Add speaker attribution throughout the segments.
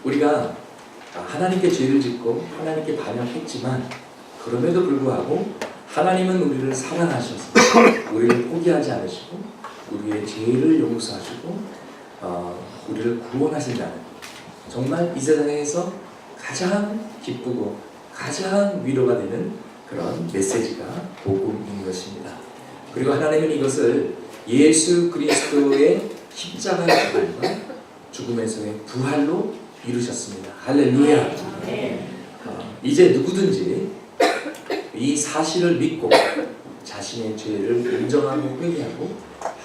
Speaker 1: 우리가 하나님께 죄를 짓고 하나님께 반역했지만 그럼에도 불구하고 하나님은 우리를 사랑하셔서 우리를 포기하지 않으시고 우리의 죄를 용서하시고 우리를 구원하신다는, 정말 이 세상에서 가장 기쁘고 가장 위로가 되는 그런 메시지가 복음인 것입니다. 그리고 하나님은 이것을 예수 그리스도의 십자가의 죽음과 죽음에서의 부활로 이루셨습니다. 할렐루야. 이제 누구든지 이 사실을 믿고 자신의 죄를 인정하고 회개하고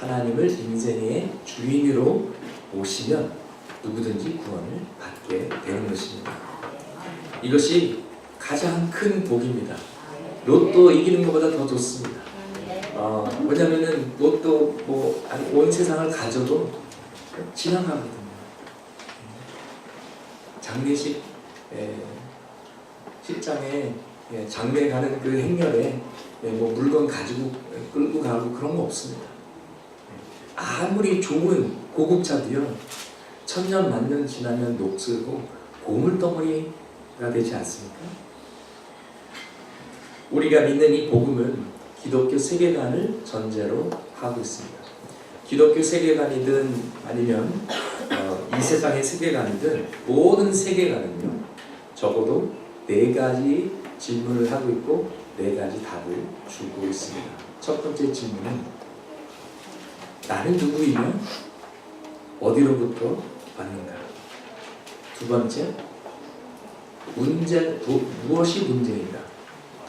Speaker 1: 하나님을 인생의 주인으로 모시면 누구든지 구원을 받게 되는 것입니다. 이것이 가장 큰 복입니다. 로또 이기는 것보다 더 좋습니다. 왜냐면은 로또 온 세상을 가져도 지나가거든요. 장례식 식장에 장례 가는 그 행렬에 물건 가지고 끌고 가고 그런 거 없습니다. 아무리 좋은 고급차도요, 천년 만년 지나면 녹슬고 보물덩어리가 되지 않습니까? 우리가 믿는 이 복음은 기독교 세계관을 전제로 하고 있습니다. 기독교 세계관이든 아니면 이 세상의 세계관이든 모든 세계관은요, 적어도 4가지 질문을 하고 있고 4가지 답을 주고 있습니다. 첫 번째 질문은 나는 누구이며 어디로부터 왔는가? 두 번째, 무엇이 문제인가?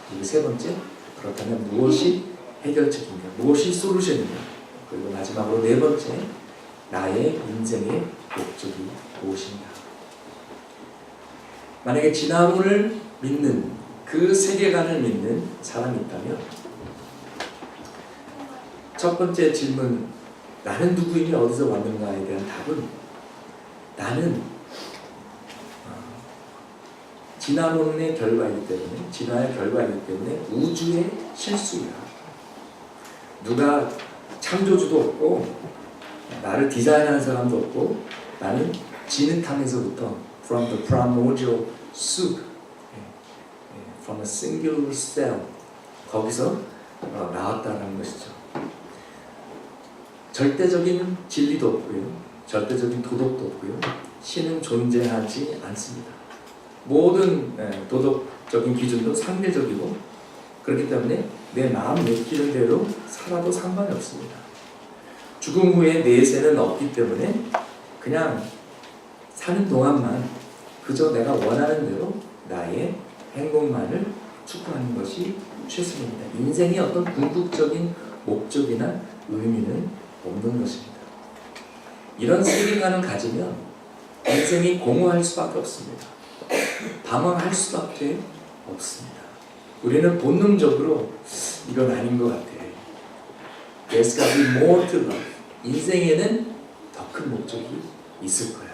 Speaker 1: 그리고 세 번째, 그렇다면 무엇이 해결책인가? 무엇이 솔루션인가? 그리고 마지막으로 4번째, 나의 인생의 목적이 무엇인가? 만약에 진화론을 믿는, 그 세계관을 믿는 사람이 있다면 첫 번째 질문, 나는 누구이며 어디서 왔는가에 대한 답은 나는 진화론의 결과이기 때문에, 진화의 결과이기 때문에 우주의 실수야. 누가 창조주도 없고 나를 디자인하는 사람도 없고 나는 진흙탕에서부터 from the primordial soup, from a singular cell, 거기서 나왔다는 것이죠. 절대적인 진리도 없고요, 절대적인 도덕도 없고요, 신은 존재하지 않습니다. 모든 도덕적인 기준도 상대적이고 그렇기 때문에 내 마음 내키는 대로 살아도 상관이 없습니다. 죽음 후에 내세는 없기 때문에 그냥 사는 동안만 그저 내가 원하는 대로 나의 행복만을 추구하는 것이 최선입니다. 인생의 어떤 궁극적인 목적이나 의미는 없는 것입니다. 이런 세계관을 가지면 인생이 공허할 수밖에 없습니다. 방황할 수밖에 없습니다. 우리는 본능적으로 이건 아닌 것 같아. There's got to be more to life. 인생에는 더 큰 목적이 있을 거야.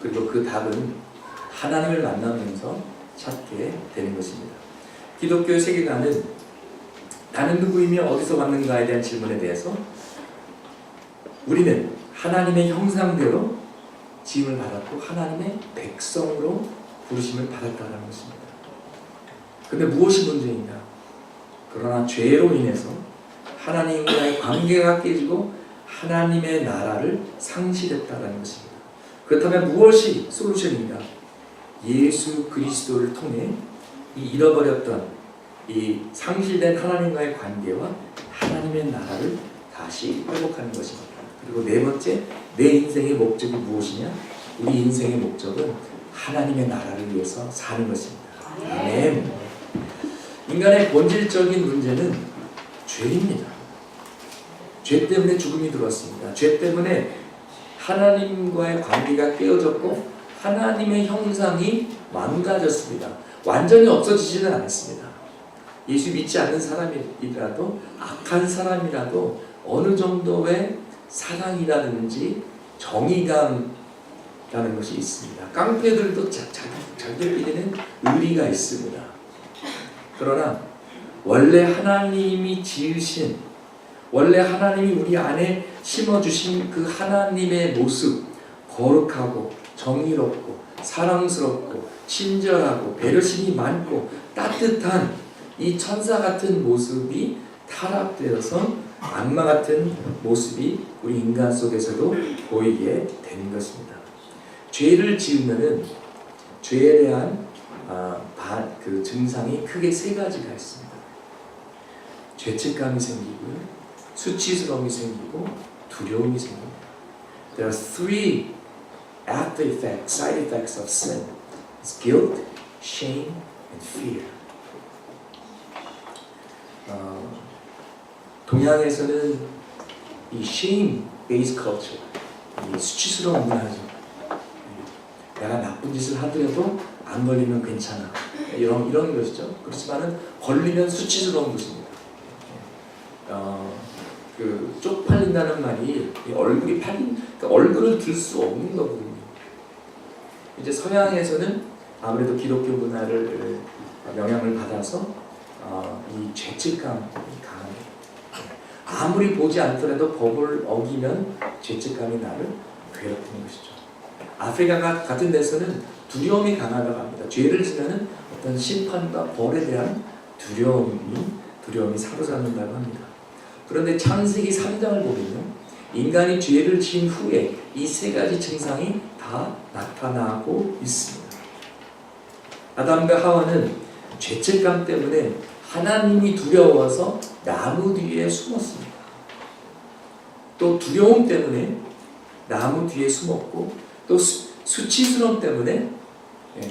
Speaker 1: 그리고 그 답은 하나님을 만나면서 찾게 되는 것입니다. 기독교의 세계관은 나는 누구이며 어디서 왔는가에 대한 질문에 대해서 우리는 하나님의 형상대로 지음을 받았고 하나님의 백성으로 부르심을 받았다는 것입니다. 근데 무엇이 문제인가? 그러나 죄로 인해서 하나님과의 관계가 깨지고 하나님의 나라를 상실했다는 것입니다. 그렇다면 무엇이 솔루션인가? 예수 그리스도를 통해 이 잃어버렸던 이 상실된 하나님과의 관계와 하나님의 나라를 다시 회복하는 것입니다. 그리고 4번째, 내 인생의 목적이 무엇이냐? 우리 인생의 목적은 하나님의 나라를 위해서 사는 것입니다. 아멘. 인간의 본질적인 문제는 죄입니다. 죄 때문에 죽음이 들어왔습니다. 죄 때문에 하나님과의 관계가 깨어졌고 하나님의 형상이 망가졌습니다. 완전히 없어지지는 않았습니다. 예수 믿지 않는 사람이라도, 악한 사람이라도 어느 정도의 사랑이라든지 정의감이라는 것이 있습니다. 깡패들도 자기들끼리는 의리가 있습니다. 그러나 원래 하나님이 지으신, 원래 하나님이 우리 안에 심어주신 그 하나님의 모습, 거룩하고 정의롭고 사랑스럽고 친절하고 배려심이 많고 따뜻한 이 천사 같은 모습이 타락되어서 악마 같은 모습이 우리 인간 속에서도 보이게 된 것입니다. 죄를 지으면은 죄에 대한 그 증상이 크게 세 가지가 있습니다. 죄책감이 생기고요, 수치스러움이 생기고 두려움이 생깁니다. There are three after effects, side effects of sin. It's guilt, shame, and fear. 동양에서는 이 shame-based culture, 이 수치스러운 문화죠. 내가 나쁜 짓을 하더라도 안 걸리면 괜찮아. 이런 것이죠. 그렇지만은 걸리면 수치스러운 것입니다. 그 쪽팔린다는 말이 얼굴이 그러니까 얼굴을 들 수 없는 거거든요. 이제 서양에서는 아무래도 기독교 문화를 영향을 받아서 이 죄책감이 강합니다. 아무리 보지 않더라도 법을 어기면 죄책감이 나를 괴롭히는 것이죠. 아프리카 같은 데서는 두려움이 강하다고 합니다. 죄를 지면은 어떤 심판과 벌에 대한 두려움이 사로잡는다고 합니다. 그런데 창세기 3장을 보면 인간이 죄를 지은 후에 이 세 가지 증상이 다 나타나고 있습니다. 아담과 하와는 죄책감 때문에 하나님이 두려워서 나무 뒤에 숨었습니다. 또 두려움 때문에 나무 뒤에 숨었고, 또 수치스러움 때문에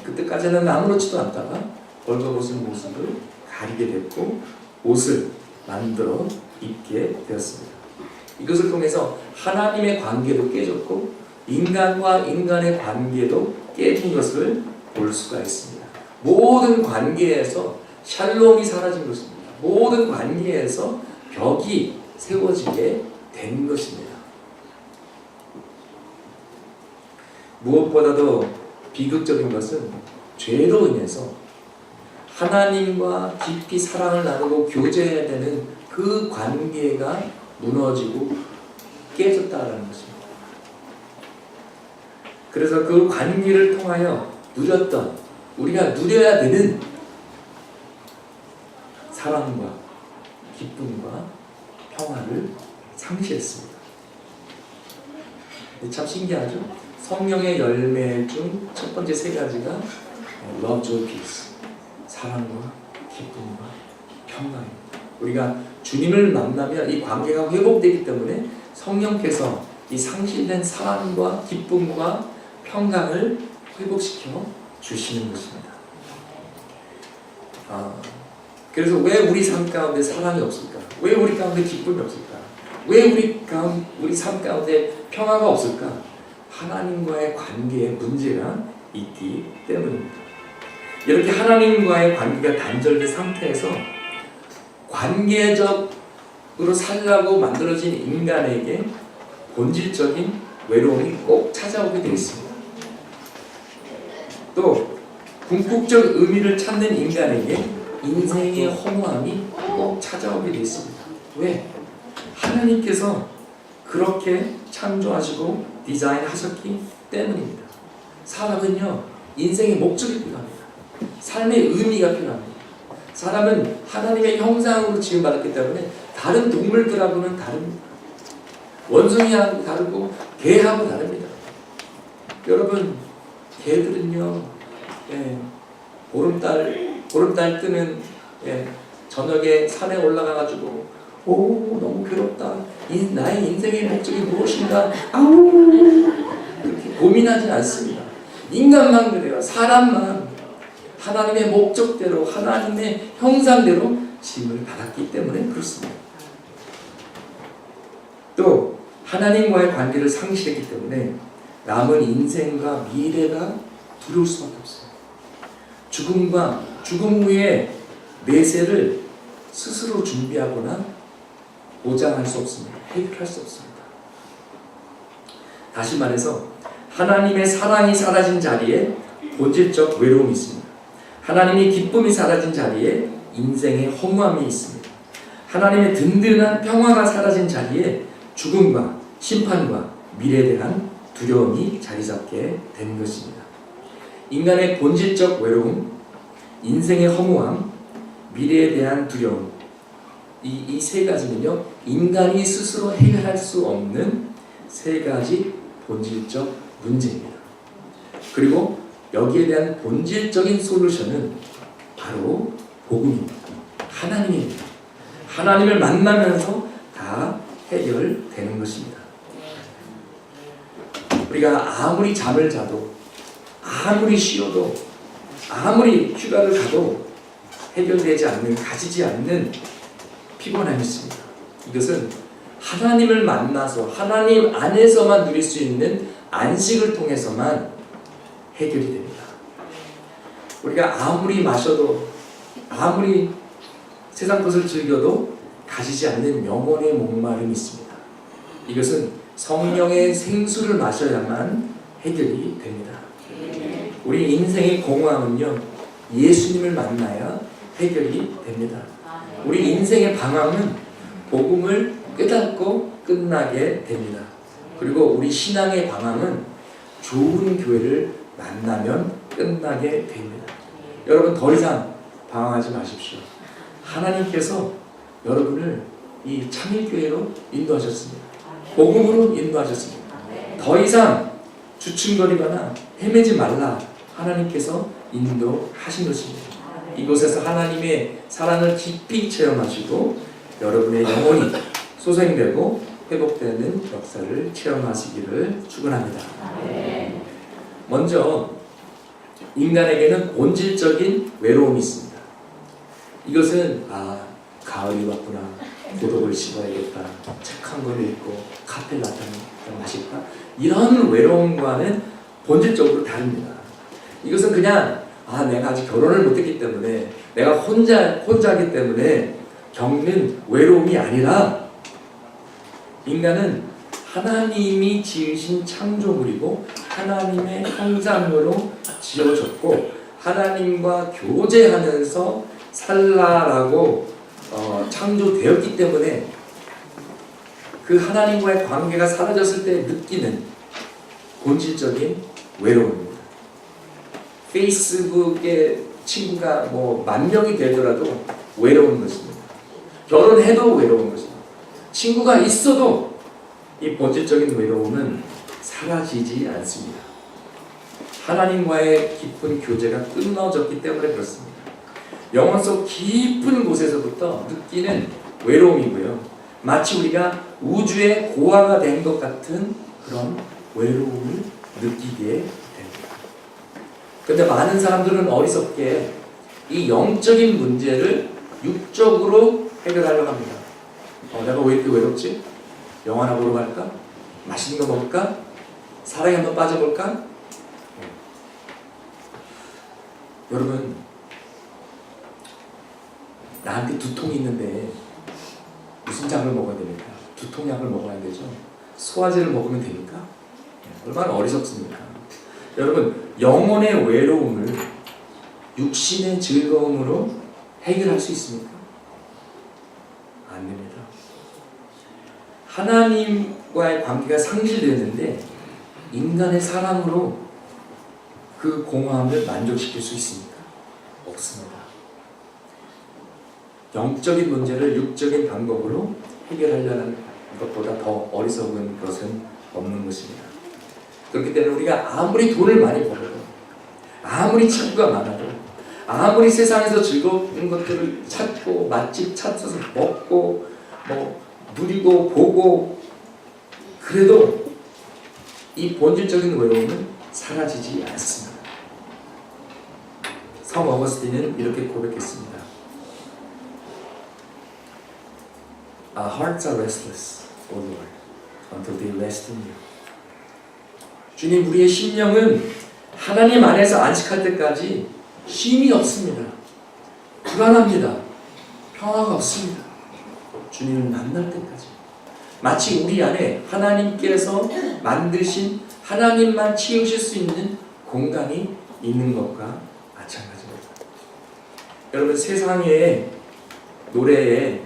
Speaker 1: 그때까지는 아무렇지도 않다가 벌거벗은 모습을 가리게 됐고 옷을 만들어 입게 되었습니다. 이것을 통해서 하나님의 관계도 깨졌고 인간과 인간의 관계도 깨진 것을 볼 수가 있습니다. 모든 관계에서 샬롬이 사라진 것입니다. 모든 관계에서 벽이 세워지게 된 것입니다. 무엇보다도 비극적인 것은 죄로 인해서 하나님과 깊이 사랑을 나누고 교제해야 되는 그 관계가 무너지고 깨졌다는 것입니다. 그래서 그 관계를 통하여 우리가 누려야 되는 사랑과 기쁨과 평화를 상실했습니다. 참 신기하죠? 성령의 열매 중 첫 번째 세 가지가 love, joy, peace, 사랑과 기쁨과 평화입니다. 우리가 주님을 만나면 이 관계가 회복되기 때문에 성령께서 이 상실된 사랑과 기쁨과 평강을 회복시켜 주시는 것입니다. 그래서 왜 우리 삶 가운데 사랑이 없을까? 왜 우리 가운데 기쁨이 없을까? 왜 우리 삶 가운데 평화가 없을까? 하나님과의 관계에 문제가 있기 때문입니다. 이렇게 하나님과의 관계가 단절된 상태에서 관계적으로 살라고 만들어진 인간에게 본질적인 외로움이 꼭 찾아오게 되어 있습니다. 또 궁극적 의미를 찾는 인간에게 인생의 허무함이 꼭 찾아오게 되어 있습니다. 왜? 하나님께서 그렇게 창조하시고 디자인하셨기 때문입니다. 사람은요, 인생의 목적이 필요합니다. 삶의 의미가 필요합니다. 사람은 하나님의 형상으로 지음받았기 때문에 다른 동물들하고는 다릅니다. 원숭이하고 다르고 개하고 다릅니다. 여러분, 개들은요, 보름달 뜨는 저녁에 산에 올라가가지고 너무 괴롭다. 나의 인생의 목적이 무엇인가? 그렇게 고민하지 않습니다. 인간만 그래요. 사람만 하나님의 목적대로 하나님의 형상대로 지음을 받았기 때문에 그렇습니다. 또 하나님과의 관계를 상실했기 때문에 남은 인생과 미래가 두려울 수밖에 없어요. 죽음 후의 내세를 스스로 준비하거나 보장할 수 없습니다. 회복할 수 없습니다. 다시 말해서 하나님의 사랑이 사라진 자리에 본질적 외로움이 있습니다. 하나님의 기쁨이 사라진 자리에 인생의 허무함이 있습니다. 하나님의 든든한 평화가 사라진 자리에 죽음과 심판과 미래에 대한 두려움이 자리 잡게 되는 것입니다. 인간의 본질적 외로움, 인생의 허무함, 미래에 대한 두려움, 이 세 가지는요, 인간이 스스로 해결할 수 없는 세 가지 본질적 문제입니다. 그리고 여기에 대한 본질적인 솔루션은 바로 복음입니다. 하나님입니다. 하나님을 만나면서 다 해결되는 것입니다. 우리가 아무리 잠을 자도, 아무리 쉬어도, 아무리 휴가를 가도 해결되지 않는, 가지지 않는 피곤함이 있습니다. 이것은 하나님을 만나서 하나님 안에서만 누릴 수 있는 안식을 통해서만 해결이 됩니다. 우리가 아무리 마셔도, 아무리 세상 것을 즐겨도 가지지 않는 영혼의 목마름이 있습니다. 이것은 성령의 생수를 마셔야만 해결이 됩니다. 우리 인생의 공허함은요, 예수님을 만나야 해결이 됩니다. 우리 인생의 방황은 복음을 깨닫고 끝나게 됩니다. 그리고 우리 신앙의 방황은 좋은 교회를 만나면 끝나게 됩니다. 여러분, 더 이상 방황하지 마십시오. 하나님께서 여러분을 이 참일교회로 인도하셨습니다. 복음으로 인도하셨습니다. 더 이상 주춤거리거나 헤매지 말라 하나님께서 인도하신 것입니다. 이곳에서 하나님의 사랑을 깊이 체험하시고 여러분의 영혼이 소생되고 회복되는 역사를 체험하시기를 축원합니다. 먼저 인간에게는 본질적인 외로움이 있습니다. 이것은 가을이 왔구나, 고독을 씹어야겠다, 책 한 권을 읽고 카페 라떼 마실까, 이런 외로움과는 본질적으로 다릅니다. 이것은 그냥 내가 아직 결혼을 못했기 때문에, 내가 혼자기 때문에 겪는 외로움이 아니라, 인간은 하나님이 지으신 창조물이고 하나님의 형상으로 지어졌고 하나님과 교제하면서 살라라고 창조되었기 때문에 그 하나님과의 관계가 사라졌을 때 느끼는 본질적인 외로움입니다. 페이스북에 친구가 10,000명이 되더라도 외로운 것입니다. 결혼해도 외로운 것입니다. 친구가 있어도 이 본질적인 외로움은 사라지지 않습니다. 하나님과의 깊은 교제가 끊어졌기 때문에 그렇습니다. 영혼 속 깊은 곳에서부터 느끼는 외로움이고요. 마치 우리가 우주의 고아가 된 것 같은 그런 외로움을 느끼게 됩니다. 그런데 많은 사람들은 어리석게 이 영적인 문제를 육적으로 해결하려고 합니다. 내가 왜 이렇게 외롭지? 영화나 보러 갈까? 맛있는 거 먹을까? 사랑에 한번 빠져볼까? 여러분, 나한테 두통이 있는데 무슨 약을 먹어야 됩니까? 두통약을 먹어야 되죠. 소화제를 먹으면 됩니까? 얼마나 어리석습니까? 여러분, 영혼의 외로움을 육신의 즐거움으로 해결할 수 있습니까? 안 됩니다. 하나님과의 관계가 상실되었는데 인간의 사랑으로 그 공허함을 만족시킬 수 있습니까? 없습니다. 영적인 문제를 육적인 방법으로 해결하려는 것보다 더 어리석은 것은 없는 것입니다. 그렇기 때문에 우리가 아무리 돈을 많이 벌어도, 아무리 친구가 많아도, 아무리 세상에서 즐거운 것들을 찾고 맛집 찾아서 먹고 누리고 보고, 그래도 이 본질적인 외로움은 사라지지 않습니다. 성 어거스틴은 이렇게 고백했습니다. Our hearts are restless, O Lord, until they rest in you. 주님, 우리의 심령은 하나님 안에서 안식할 때까지 쉼이 없습니다. 불안합니다. 평화가 없습니다. 주님을 만날 때까지. 마치 우리 안에 하나님께서 만드신, 하나님만 채우실 수 있는 공간이 있는 것과 마찬가지입니다. 여러분, 세상의 노래에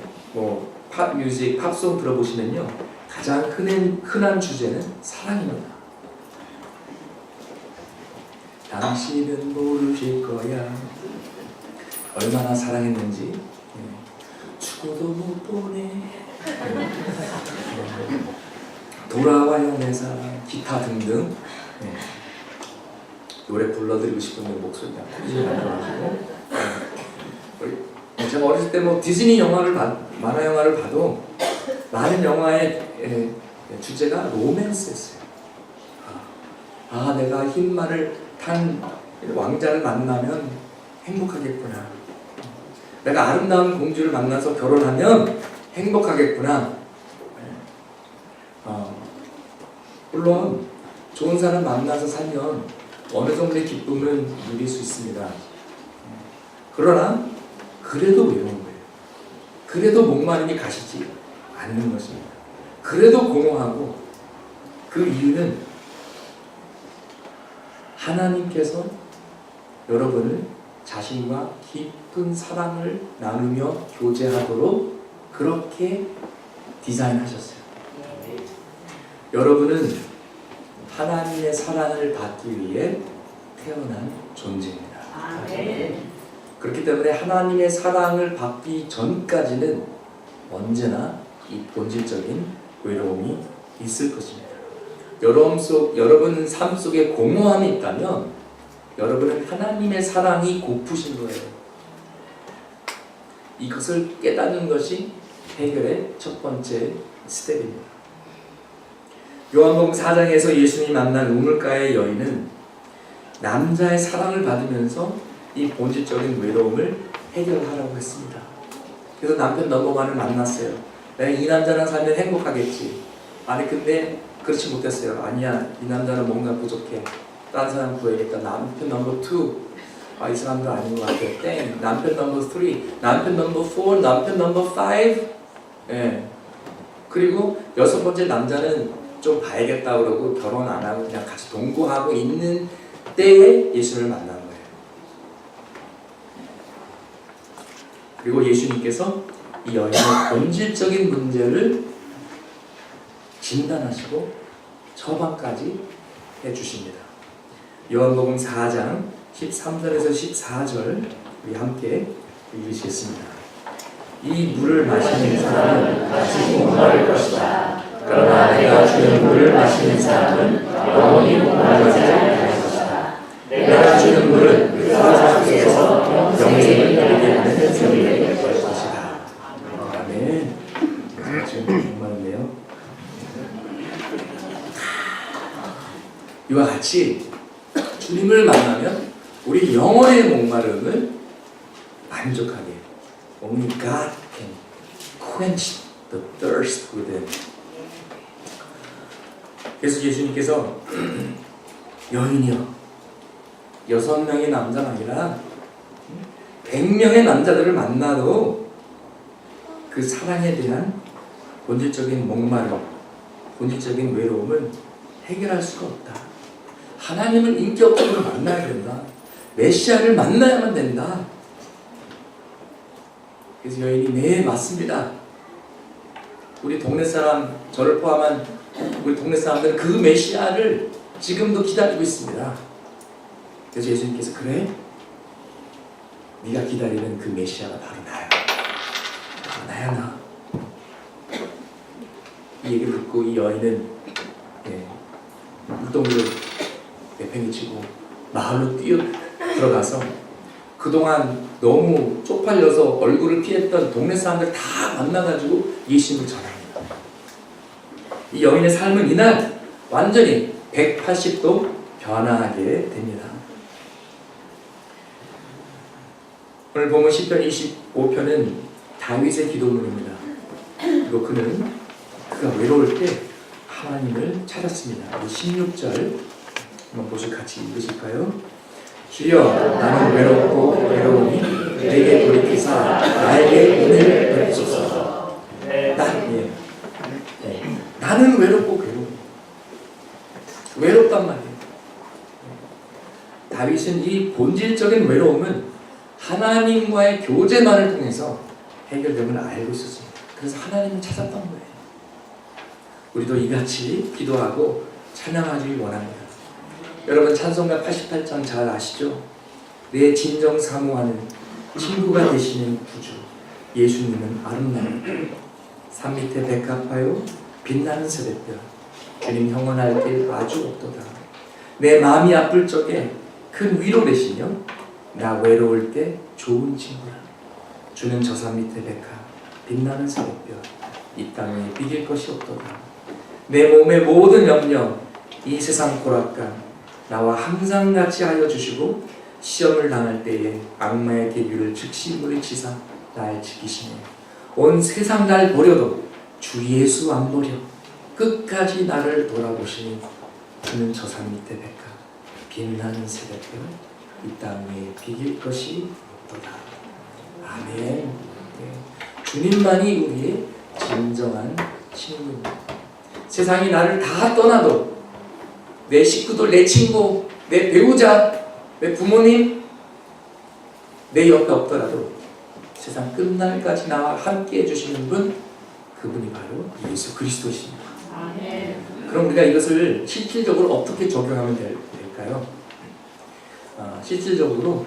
Speaker 1: 팝뮤직, 팝송 들어보시면요, 가장 흔한 주제는 사랑입니다. 당신은 모르실 거야. 얼마나 사랑했는지 죽어도 못 보내. 돌아와요 내 사랑. 기타 등등 노래 불러드리고 싶은데 목소리가 터지지 않아가지고 제가 어렸을 때 뭐 디즈니 영화를 만화 영화를 봐도 많은 영화의 주제가 로맨스였어요. 내가 흰 말을 탄 왕자를 만나면 행복하겠구나. 내가 아름다운 공주를 만나서 결혼하면 행복하겠구나. 물론 좋은 사람 만나서 살면 어느 정도의 기쁨은 누릴 수 있습니다. 그러나 그래도 외로운 거예요. 그래도 목마름이 가시지 않는 것입니다. 그래도 공허하고 그 이유는 하나님께서 여러분을 자신과 깊은 사랑을 나누며 교제하도록 그렇게 디자인하셨어요. 여러분은 하나님의 사랑을 받기 위해 태어난 존재입니다. 그렇기 때문에 하나님의 사랑을 받기 전까지는 언제나 이 본질적인 외로움이 있을 것입니다. 여러분 삶 속에 공허함이 있다면 여러분은 하나님의 사랑이 고프신 거예요. 이것을 깨닫는 것이 해결의 첫 번째 스텝입니다. 요한복음 4장에서 예수님이 만난 우물가의 여인은 남자의 사랑을 받으면서 이 본질적인 외로움을 해결하라고 했습니다. 그래서 남편 넘버원을 만났어요. 내가 이 남자랑 살면 행복하겠지. 아니 근데 그렇지 못했어요. 아니야, 이 남자는 뭔가 부족해. 다른 사람 구해야겠다. 남편 넘버 2. 이 사람도 아닌 것 같아. 땡. 남편 넘버 3, 남편 넘버 4, 남편 넘버 5. 그리고 6번째 남자는 좀 봐야겠다 그러고 결혼 안 하고 그냥 같이 동거하고 있는 때에 예수를 만난 거예요. 그리고 예수님께서 이 여인의 본질적인 문제를 진단하시고 처방까지 해주십니다. 요한복음 4장 13절에서 14절 우리 함께 읽으시겠습니다. 이 물을 마시는 사람은 다시 목마를 것이다. 그러나 내가 주는 물을 마시는 사람은 영원히 목마르지 않을 것이다. 내가 주는 물은 그 사람 속에서 영생을 이루게 하는 생명이 될 것이다. 아멘. 지금 목마른데요. 이와 같이 주님을 만나면 우리 영혼의 목마름을 만족하게 Only God can quench the thirst within. 그래서 예수님께서 여인이여 6명의 남자가 아니라 100명의 남자들을 만나도 그 사랑에 대한 본질적인 목마름, 본질적인 외로움은 해결할 수가 없다. 하나님을 인격적으로 만나야 된다. 메시아를 만나야만 된다. 그래서 여인이 네 맞습니다. 우리 동네 사람, 저를 포함한 우리 동네 사람들은 그 메시아를 지금도 기다리고 있습니다. 그래서 예수님께서 그래? 네가 기다리는 그 메시아가 바로 나야. 나야 나. 이 얘기를 듣고 이 여인은 물동이를 내팽개치고 마을로 뛰어 들어가서 그동안 너무 쪽팔려서 얼굴을 피했던 동네 사람들 다 만나가지고 예수님을 전합니다. 이 여인의 삶은 이날 완전히 180도 변하게 됩니다. 오늘 보면 시편 25편은 다윗의 기도문입니다. 그리고 그가 외로울 때 하나님을 찾았습니다. 16절 한번 같이 읽으실까요? 주여 나는 외롭고 외로우니 내게 돌이키사 나에게 은혜를 베푸소서. 나는 외롭고 외롭단 말이에요. 다윗은 이 본질적인 외로움은 하나님과의 교제만을 통해서 해결됨을 알고 있었습니다. 그래서 하나님을 찾았던 거예요. 우리도 이같이 기도하고 찬양하길 원합니다. 여러분 찬송가 88장 잘 아시죠? 내 진정 사모하는 친구가 되시는 구주 예수님은 아름다운 산 밑에 백합화요 빛나는 새벽별 주님 형언할 때 아주 없도다. 내 마음이 아플 적에 큰 위로 되시며 나 외로울 때 좋은 친구라. 주는 저 산 밑에 백합 빛나는 새벽별 이 땅에 비길 것이 없도다. 내 몸의 모든 염려 이 세상 고락감 나와 항상 같이 하여 주시고 시험을 당할 때에 악마의 계기를 즉시 물리치사 날 지키시네. 온 세상 날 버려도 주 예수 안 버려 끝까지 나를 돌아보시니 주는 저 산 밑에 백합 빛나는 새벽별 이 땅에 비길 것이 없도다. 아멘. 네. 주님만이 우리의 진정한 친구입니다. 세상이 나를 다 떠나도 내 식구들, 내 친구, 내 배우자, 내 부모님 내 옆에 없더라도 세상 끝날까지 나와 함께 해주시는 분 그분이 바로 예수 그리스도십니다. 그럼 우리가 이것을 실질적으로 어떻게 적용하면 될까요? 실질적으로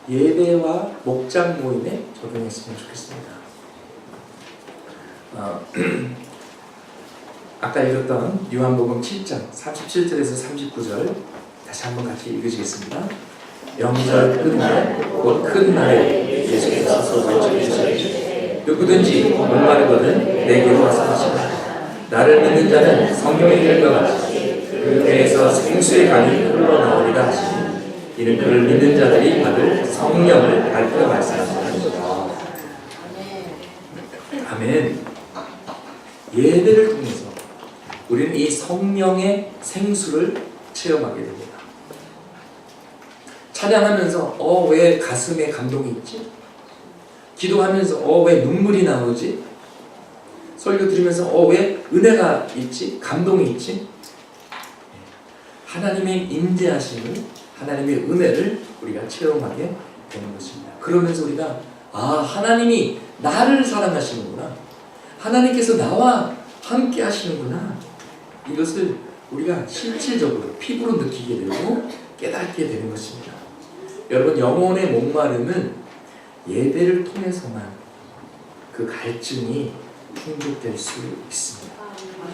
Speaker 1: 예배와 목장 모임에 적용했으면 좋겠습니다. 아까 읽었던 요한복음 7장 37절에서 39절 다시 한번 같이 읽으시겠습니다. 영절 끝날 곧 큰 날에 예수께서 외쳐주시되 누구든지 목마르거든 내게로 와서 마시라. 나를 믿는 자는 성령의 길과 같이 그 배에서 생수의 강이 흘러나오리라 하시니 이는 그를 믿는 자들이 받을 성령을 밝혀 말씀하십니다. 아멘. 예배를 통해서 우리는 이 성령의 생수를 체험하게 됩니다. 찬양하면서 왜 가슴에 감동이 있지? 기도하면서 왜 눈물이 나오지? 설교 들으면서 왜 은혜가 있지? 감동이 있지? 하나님의 임재하심을, 하나님의 은혜를 우리가 체험하게 되는 것입니다. 그러면서 우리가 하나님이 나를 사랑하시는구나, 하나님께서 나와 함께 하시는구나, 이것을 우리가 실질적으로 피부로 느끼게 되고 깨닫게 되는 것입니다. 여러분, 영혼의 목마름은 예배를 통해서만 그 갈증이 충족될 수 있습니다.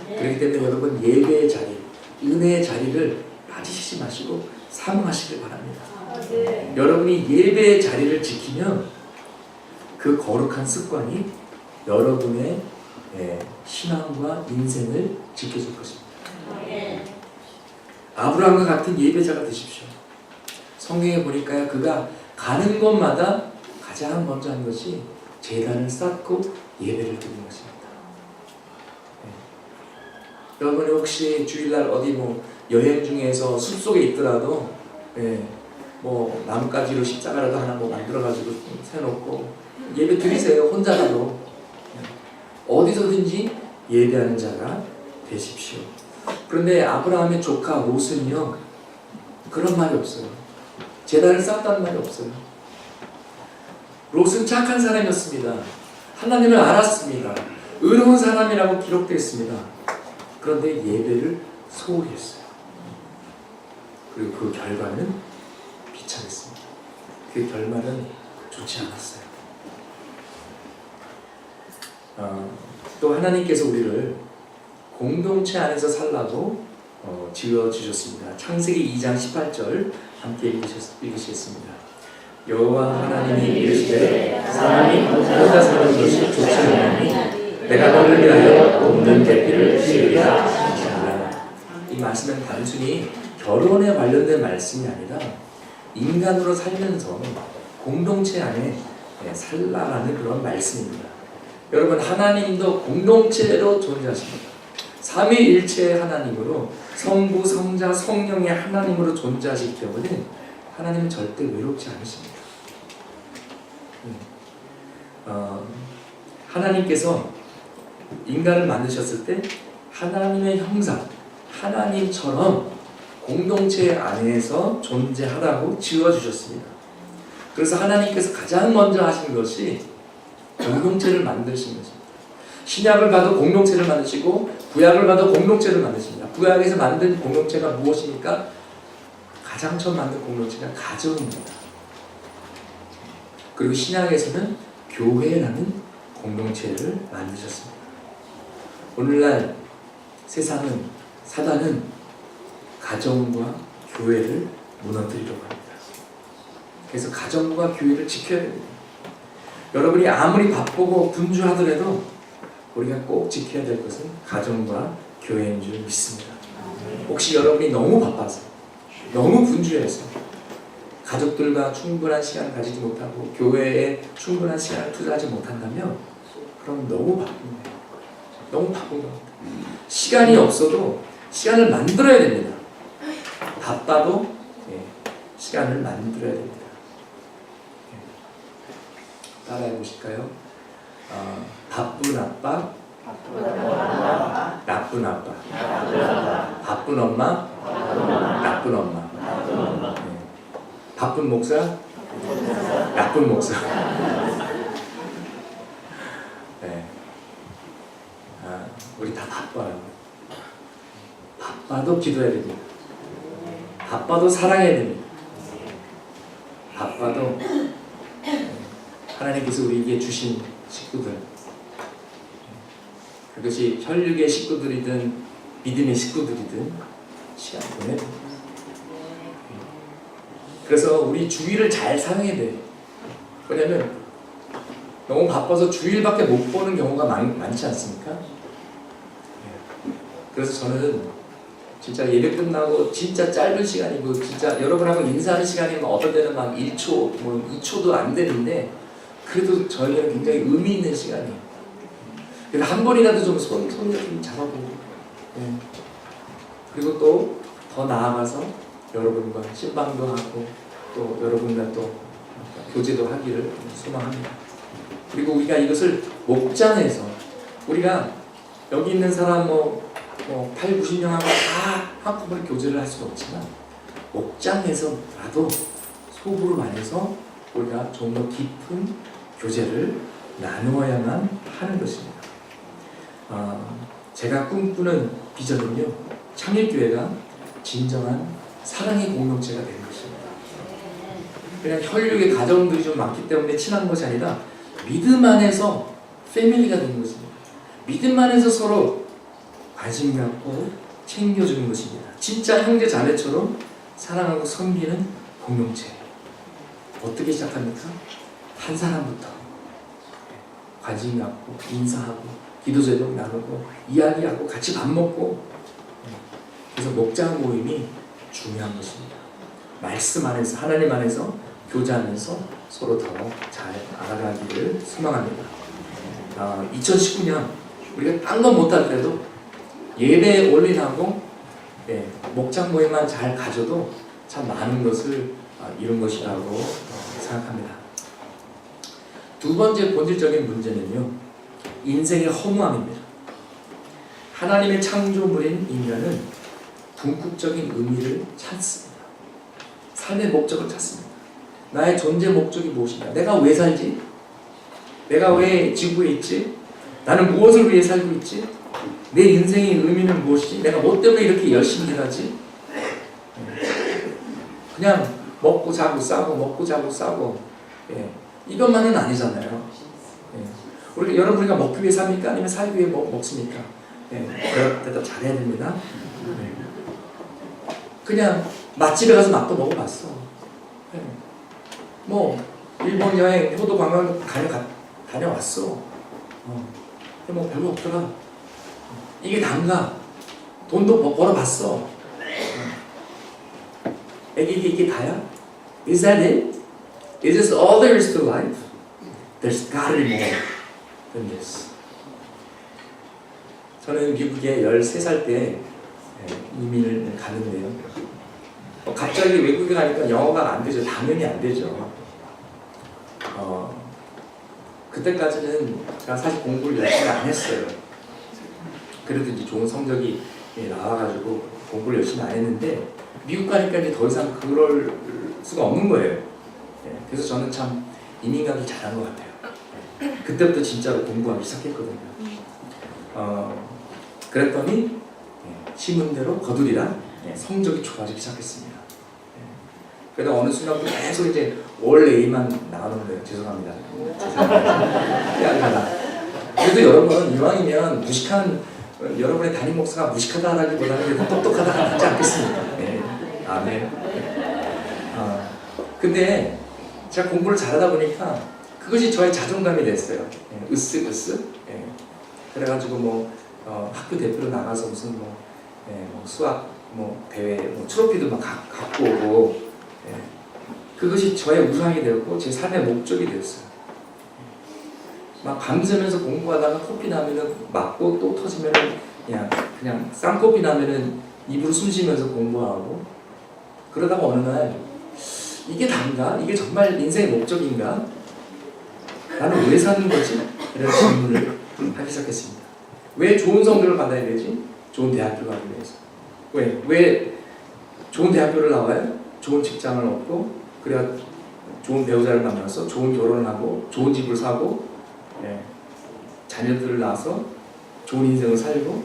Speaker 1: 그렇기 때문에 여러분, 예배의 자리, 은혜의 자리를 빠지시지 마시고 사모하시길 바랍니다. 여러분이 예배의 자리를 지키면 그 거룩한 습관이 여러분의 신앙과 인생을 지켜줄 것입니다. 아브라함과 같은 예배자가 되십시오. 성경에 보니까 그가 가는 곳마다 가장 먼저 한 것이 제단을 쌓고 예배를 드리는 것입니다. 여러분이 혹시 주일날 어디 여행 중에서 숲속에 있더라도 나뭇가지로 십자가라도 하나 만들어가지고 세워놓고 예배 드리세요. 혼자라도. 어디서든지 예배하는 자가 되십시오. 그런데 아브라함의 조카 롯은요, 그런 말이 없어요. 제단을 쌓았다는 말이 없어요. 롯은 착한 사람이었습니다. 하나님을 알았습니다. 의로운 사람이라고 기록되어 있습니다. 그런데 예배를 소홀히 했어요. 그리고 그 결과는 비참했습니다. 그 결말은 좋지 않았어요. 또 하나님께서 우리를 공동체 안에서 살라고 지어주셨습니다. 창세기 2장 18절 함께 읽으시겠습니다. 여호와 하나님이 이르시되 사람이 혼자 사는 것이 좋지 않으니 내가 너를 위하여 돕는 계피를 지으리라 하시니라. 이 말씀은 단순히 결혼에 관련된 말씀이 아니라 인간으로 살면서 공동체 안에 살라라는 그런 말씀입니다. 여러분, 하나님도 공동체로 존재하십니다. 삼위일체의 하나님으로, 성부, 성자, 성령의 하나님으로 존재하시기 때문에 하나님은 절대 외롭지 않으십니다. 하나님께서 인간을 만드셨을 때 하나님의 형상, 하나님처럼 공동체 안에서 존재하라고 지어주셨습니다. 그래서 하나님께서 가장 먼저 하신 것이 공동체를 만드신 것입니다. 신약을 봐도 공동체를 만드시고 구약을 봐도 공동체를 만드십니다. 구약에서 만든 공동체가 무엇입니까? 가장 처음 만든 공동체가 가정입니다. 그리고 신약에서는 교회라는 공동체를 만드셨습니다. 오늘날 세상은, 사단은 가정과 교회를 무너뜨리려고 합니다. 그래서 가정과 교회를 지켜야 됩니다. 여러분이 아무리 바쁘고 분주하더라도 우리가 꼭 지켜야 될 것은 가정과 교회인 줄 믿습니다. 혹시 여러분이 너무 바빠서, 너무 분주해서 가족들과 충분한 시간을 가지지 못하고 교회에 충분한 시간을 투자하지 못한다면 그럼 너무 바쁜 거예요. 너무 바쁜 겁니다. 시간이 없어도 시간을 만들어야 됩니다. 바빠도 시간을 만들어야 됩니다. 따라해 보실까요? 바쁜 아빠, 나쁜 아빠, 바쁜 엄마, 나쁜 엄마, 바쁜 목사, 나쁜 목사. 네. 우리 다 바빠요. 바빠도 기도해야 됩니다. 바빠도 사랑해야 됩니다. 바빠도 하나님께서 우리에게 주신 식구들, 그것이 혈육의 식구들이든 믿음의 식구들이든 시간 보내야 됩니다. 그래서 우리 주일을 잘 사용해야 돼요. 왜냐면 너무 바빠서 주일밖에 못 보는 경우가 많지 않습니까? 그래서 저는 진짜 예배 끝나고 진짜 짧은 시간이고 진짜 여러분하고 인사하는 시간이면 어떤 때는 막 1초, 뭐 2초도 안 되는데 그래도 저희는 굉장히 의미 있는 시간이에요. 그래서 한 번이라도 좀 손을 좀 잡아보고, 그리고 또 더 나아가서 여러분과 신방도 하고 또 여러분과 또 교제도 하기를 소망합니다. 그리고 우리가 이것을 목장에서 우리가 여기 있는 사람 8, 90명하고 다 한꺼번에 교제를 할 수는 없지만 목장에서라도 소그룹 안에서 우리가 좀 더 깊은 교제를 나누어야만 하는 것입니다. 제가 꿈꾸는 비전은요, 창일교회가 진정한 사랑의 공동체가 되는 것입니다. 그냥 혈육의 가정들이 좀 많기 때문에 친한 것이 아니라 믿음 안에서 패밀리가 되는 것입니다. 믿음 안에서 서로 관심 갖고 챙겨주는 것입니다. 진짜 형제 자매처럼 사랑하고 섬기는 공동체. 어떻게 시작합니까? 한 사람부터 관심 갖고 인사하고 기도 제목 나누고 이야기하고 같이 밥 먹고. 그래서 목장 모임이 중요한 것입니다. 말씀 안에서, 하나님 안에서 교제하면서 서로 더 잘 알아가기를 소망합니다. 2019년 우리가 딴 건 못하더라도 예배 올인하고 목장 모임만 잘 가져도 참 많은 것을 이룬 것이라고 생각합니다. 두 번째 본질적인 문제는요, 인생의 허무함입니다. 하나님의 창조물인 인간은 궁극적인 의미를 찾습니다. 삶의 목적을 찾습니다. 나의 존재 목적이 무엇인가? 내가 왜 살지? 내가 왜 지구에 있지? 나는 무엇을 위해 살고 있지? 내 인생의 의미는 무엇이지? 내가 뭐 때문에 이렇게 열심히 일하지? 그냥 먹고 자고 싸고 먹고 자고 싸고 이것만은 아니잖아요. 여러분이 먹기 위해 삽니까? 아니면 살기 위해 먹습니까? 그럴 때도 잘해야 됩니다. 그냥 맛집에 가서 맛도 먹어봤어. 뭐 일본 여행, 효도 관광 다녀왔어. 근데 뭐 별거 없더라. 이게 단가. 돈도 벌어봤어. 이게 다야? Is that it? Is this all there is to life? There's gotta be more than this. 저는 미국에 13살 때 이민을 가는데요. 갑자기 외국에 가니까 영어가 안 되죠. 당연히 안 되죠. 그때까지는 제가 사실 공부를 열심히 안 했어요. 그래도 이제 좋은 성적이 나와가지고 공부를 열심히 안 했는데 미국 가니까 이제 더 이상 그럴 수가 없는 거예요. 그래서 저는 참 이민 가기 잘한 것 같아요. 그때부터 진짜로 공부하기 시작했거든요. 그랬더니 신문대로 거두리라 성적이 좋아지기 시작했습니다. 그러다 어느 순간 계속 이제 올 A만 나오는 거예요. 죄송합니다. 죄송합니다. 그래도 여러분 이왕이면 무식한 여러분의 담임 목사가 무식하다라기보다는 똑똑하다가 낫지 않겠습니까? 네. 아멘. 근데 제가 공부를 잘하다 보니까 그것이 저의 자존감이 됐어요. 으쓱으쓱. 그래가지고 뭐 학교 대표로 나가서 무슨 뭐 수학 뭐 대회 뭐 트로피도 막 갖고 오고 그것이 저의 우상이 되었고 제 삶의 목적이 되었어요. 막 밤새면서 공부하다가 코피 나면은 맞고 또 터지면은 그냥 쌍코피 나면은 입으로 숨 쉬면서 공부하고 그러다가 어느 날 이게 단가? 이게 정말 인생의 목적인가? 나는 왜 사는 거지? 이런 질문을 하기 시작했습니다. 왜 좋은 성적을 받아야 되지? 좋은 대학교 가기 위해서. 왜 좋은 대학교를 나와요? 좋은 직장을 얻고 그래야 좋은 배우자를 만나서 좋은 결혼을 하고 좋은 집을 사고 자녀들을 낳아서 좋은 인생을 살고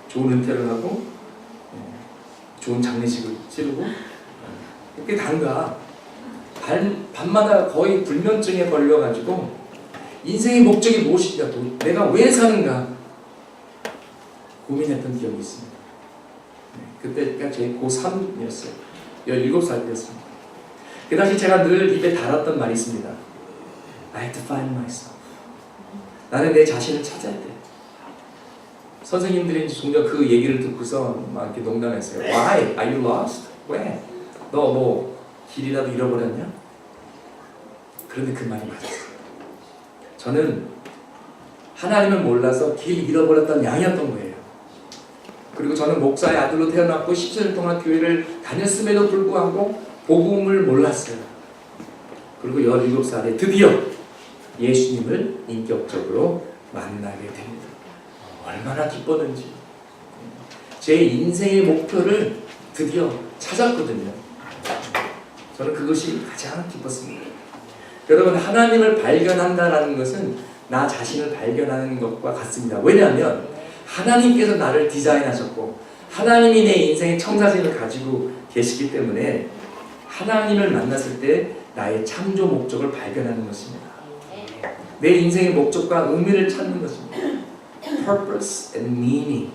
Speaker 1: 좋은 은퇴를 하고 좋은 장례식을 치르고 그게 단가? 밤마다 거의 불면증에 걸려가지고 인생의 목적이 무엇이냐, 내가 왜 사는가 고민했던 기억이 있습니다. 그때가 제 고3이었어요. 17살 때였습니다. 그 당시 제가 늘 입에 달았던 말이 있습니다. I have to find myself. 나는 내 자신을 찾아야 돼. 선생님들이 종종 그 얘기를 듣고서 막 이렇게 농담했어요. Why? Are you lost? 왜? 너 뭐 길이라도 잃어버렸냐? 그런데 그 말이 맞았어요. 저는 하나님을 몰라서 길 잃어버렸던 양이었던 거예요. 그리고 저는 목사의 아들로 태어났고 17년 동안 교회를 다녔음에도 불구하고 복음을 몰랐어요. 그리고 17살에 드디어 예수님을 인격적으로 만나게 됩니다. 얼마나 기뻤는지. 제 인생의 목표를 드디어 찾았거든요. 저는 그것이 가장 기뻤습니다. 여러분, 하나님을 발견한다는 것은 나 자신을 발견하는 것과 같습니다. 왜냐하면 하나님께서 나를 디자인하셨고 하나님이 내 인생의 청사진을 가지고 계시기 때문에 하나님을 만났을 때 나의 창조 목적을 발견하는 것입니다. 내 인생의 목적과 의미를 찾는 것입니다. Purpose and meaning.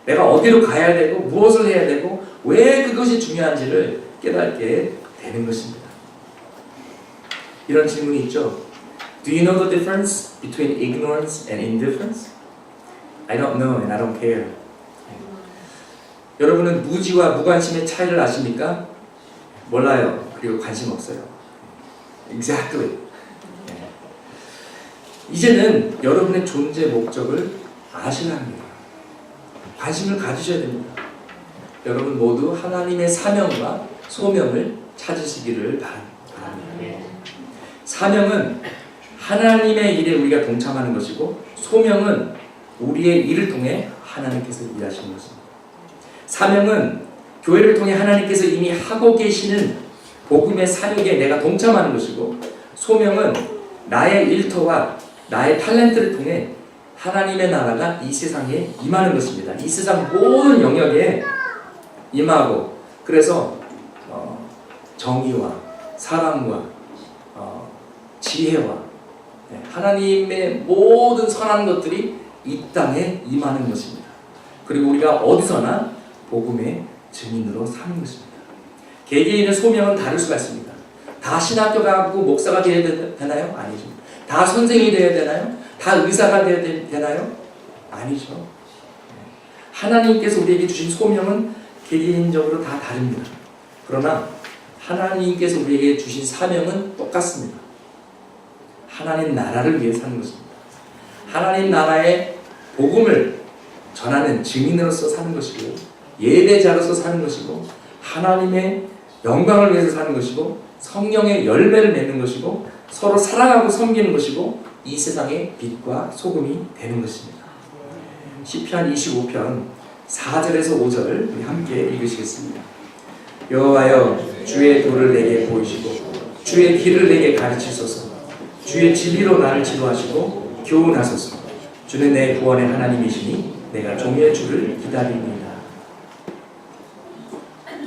Speaker 1: 내가 어디로 가야 되고 무엇을 해야 되고 왜 그것이 중요한지를 깨닫게 되는 것입니다. 이런 질문이 있죠. Do you know the difference between ignorance and indifference? I don't know and I don't care. 여러분은 무지와 무관심의 차이를 아십니까? 몰라요. 그리고 관심 없어요. Exactly. 이제는 여러분의 존재 목적을 아셔야 합니다. 관심을 가지셔야 됩니다. 여러분 모두 하나님의 사명과 소명을 찾으시기를 바랍니다. 사명은 하나님의 일에 우리가 동참하는 것이고 소명은 우리의 일을 통해 하나님께서 일하시는 것입니다. 사명은 교회를 통해 하나님께서 이미 하고 계시는 복음의 사역에 내가 동참하는 것이고 소명은 나의 일터와 나의 탤런트를 통해 하나님의 나라가 이 세상에 임하는 것입니다. 이 세상 모든 영역에 임하고 그래서 정의와 사랑과 지혜와 하나님의 모든 선한 것들이 이 땅에 임하는 것입니다. 그리고 우리가 어디서나 복음의 증인으로 사는 것입니다. 개개인의 소명은 다를 수가 있습니다. 다 신학교 가고 목사가 되어야 되나요? 아니죠. 다 선생이 되어야 되나요? 다 의사가 되어야 되나요? 아니죠. 하나님께서 우리에게 주신 소명은 개개인적으로 다 다릅니다. 그러나 하나님께서 우리에게 주신 사명은 똑같습니다. 하나님 나라를 위해 사는 것입니다. 하나님 나라의 복음을 전하는 증인으로서 사는 것이고 예배자로서 사는 것이고 하나님의 영광을 위해서 사는 것이고 성령의 열매를 맺는 것이고 서로 사랑하고 섬기는 것이고 이 세상의 빛과 소금이 되는 것입니다. 시편 25편 4절에서 5절 우리 함께 읽으시겠습니다. 여호와여 주의 도를 내게 보이시고 주의 길을 내게 가르치소서. 주의 진리로 나를 지도하시고 교훈하소서. 주는 내 구원의 하나님이시니 내가 종의 주를 기다립니다.